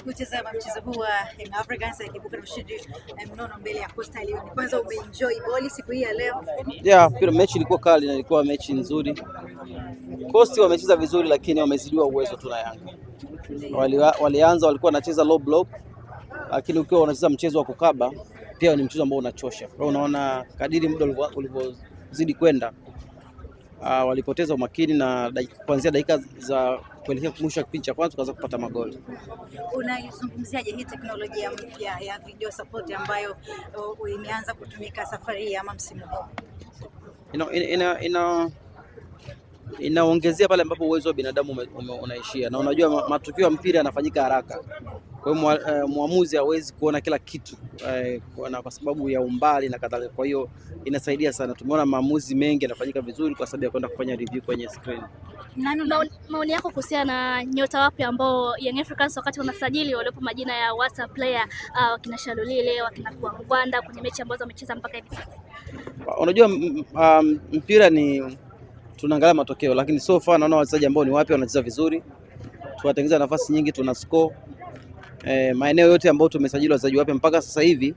kutazama mchezo huu wa Young Africans akibuka na ushindi mnono mbele ya Coastal Union. Kwanza umeenjoy boli siku hii ya leo? Yeah, mechi ilikuwa kali na ilikuwa mechi nzuri. Coastal wamecheza vizuri lakini wamezidiwa uwezo tu na Yanga. Walianza walikuwa wanacheza low block, lakini ukiwa unacheza mchezo wa kukaba pia ni mchezo ambao unachosha. Kwa hiyo unaona kadiri muda ulivyozidi kwenda walipoteza umakini na kuanzia dakika za kuelekea mwisho wa kipindi cha kwanza tukaanza kupata magoli. Unaizungumziaje hii teknolojia mpya ya video support ambayo imeanza kutumika safari hii ama msimu huu? Inaongezea pale ambapo uwezo wa binadamu unaishia, na unajua matukio ya mpira yanafanyika haraka. Kwa hiyo muamuzi hawezi kuona kila kitu kwa sababu ya umbali na kadhalika. Kwa hiyo inasaidia sana. Tumeona maamuzi mengi yanafanyika vizuri kwa sababu ya kwenda kufanya review kwenye screen. Maoni yako kuhusiana na nyota wapya ambao Young Africans wakati wanasajili waliopo majina ya WhatsApp player wakina Shalulile, wakina Kwangwanda kwenye mechi ambazo wamecheza mpaka hivi sasa? Unajua mpira ni tunaangalia matokeo, lakini so far naona wachezaji ambao ni wapya wanacheza vizuri. Tunatengeneza nafasi nyingi, tuna score. Maeneo yote ambayo tumesajili wachezaji wapya mpaka sasa hivi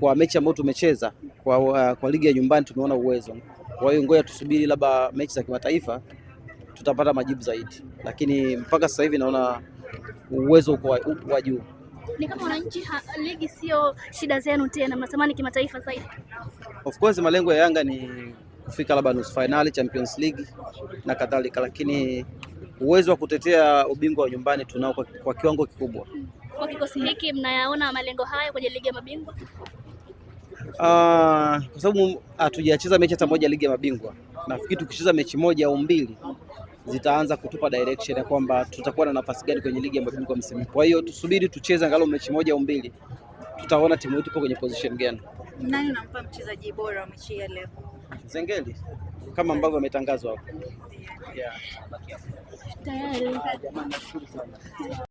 kwa mechi ambayo tumecheza kwa ligi ya nyumbani tumeona uwezo. Kwa hiyo ngoja tusubiri labda mechi za kimataifa tutapata majibu zaidi, lakini mpaka sasa hivi naona uwezo uko wa juu. Ni kama wananchi ligi sio shida zenu tena, mnatamani kimataifa zaidi? Of course malengo ya Yanga ni kufika labda nusu finali Champions League na kadhalika, lakini uwezo wa kutetea ubingwa wa nyumbani tunao kwa kiwango kikubwa. Kwa kikosi hiki mnayaona malengo haya kwenye ligi ya mabingwa? Kwa sababu hatujacheza mechi hata moja ligi ya mabingwa. Nafikiri tukicheza mechi moja au mbili zitaanza kutupa direction ya kwamba tutakuwa na nafasi gani kwenye ligi ya mabingwa msimu. Kwa hiyo tusubiri tucheze angalau mechi moja au mbili, tutaona timu yetu ipo kwenye position gani. Nani unampa mchezaji bora wa mechi ya leo? Zengeli kama ambavyo ametangazwa hapo. Yeah. Tayari.